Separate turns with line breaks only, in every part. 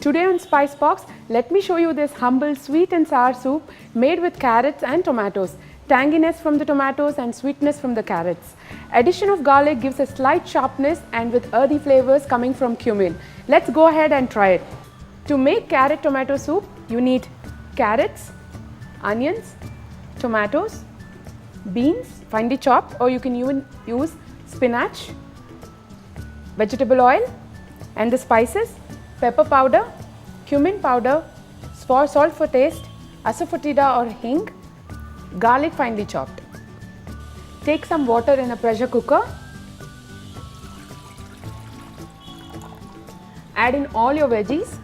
Today on Spice Box, let me show you this humble sweet and sour soup made with carrots and tomatoes. Tanginess from the tomatoes and sweetness from the carrots. Addition of garlic gives a slight sharpness and with earthy flavors coming from cumin. Let's go ahead and try it. To make carrot tomato soup, you need carrots, onions, tomatoes, beans, finely chopped, or you can even use spinach, vegetable oil, and the spices, pepper powder, cumin powder, salt for taste, asafoetida or hing, garlic finely chopped. Take some water in a pressure cooker. Add in all your veggies.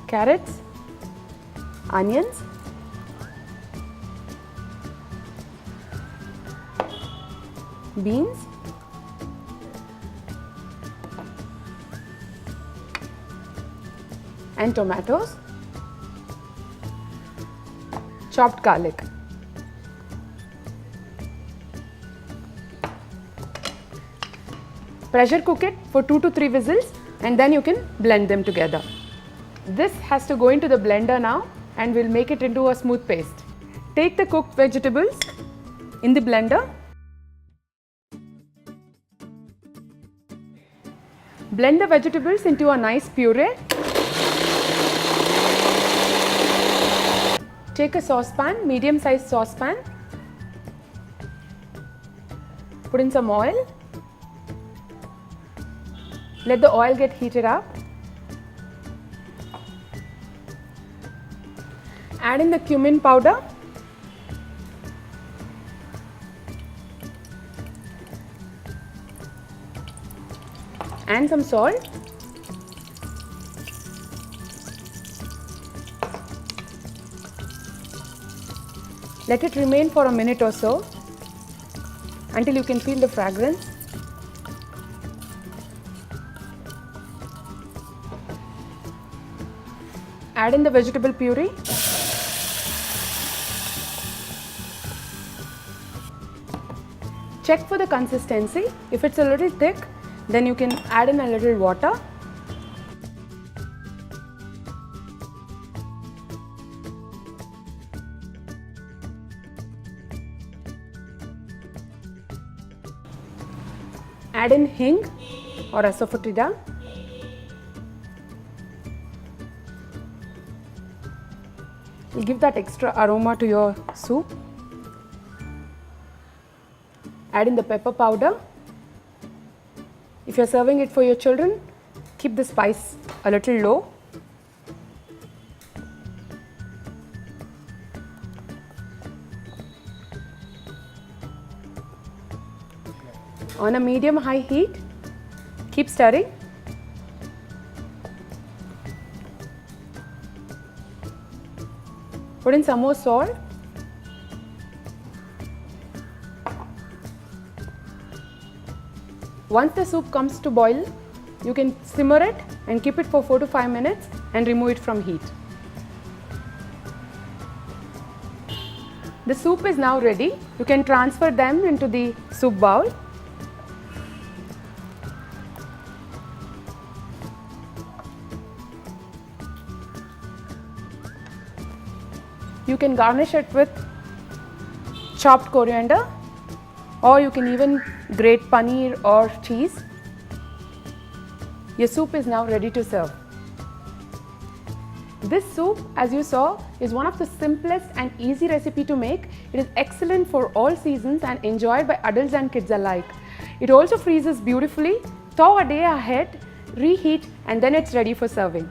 Carrots, onions, beans, and tomatoes, chopped garlic. Pressure cook it for 2 to 3 whistles and then you can blend them together. This has to go into the blender now and we'll make it into a smooth paste. Take the cooked vegetables in the blender. Blend the vegetables into a nice puree. Take a saucepan, medium sized saucepan. Put in some oil. Let the oil get heated up. Add in the cumin powder. And some salt. Let it remain for a minute or so until you can feel the fragrance. Add in the vegetable puree. Check for the consistency. If it's a little thick, then you can add in a little water. Add in hing or asafoetida. It'll give that extra aroma to your soup. Add in the pepper powder. If you're serving it for your children, keep the spice a little low. On a medium-high heat, keep stirring. Put in some more salt. Once the soup comes to boil, you can simmer it and keep it for 4 to 5 minutes and remove it from heat. The soup is now ready. You can transfer them into the soup bowl. You can garnish it with chopped coriander, or you can even grate paneer or cheese. Your soup is now ready to serve. This soup, as you saw, is one of the simplest and easy recipe to make. It is excellent for all seasons and enjoyed by adults and kids alike. It also freezes beautifully. Thaw a day ahead, reheat, and then it's ready for serving.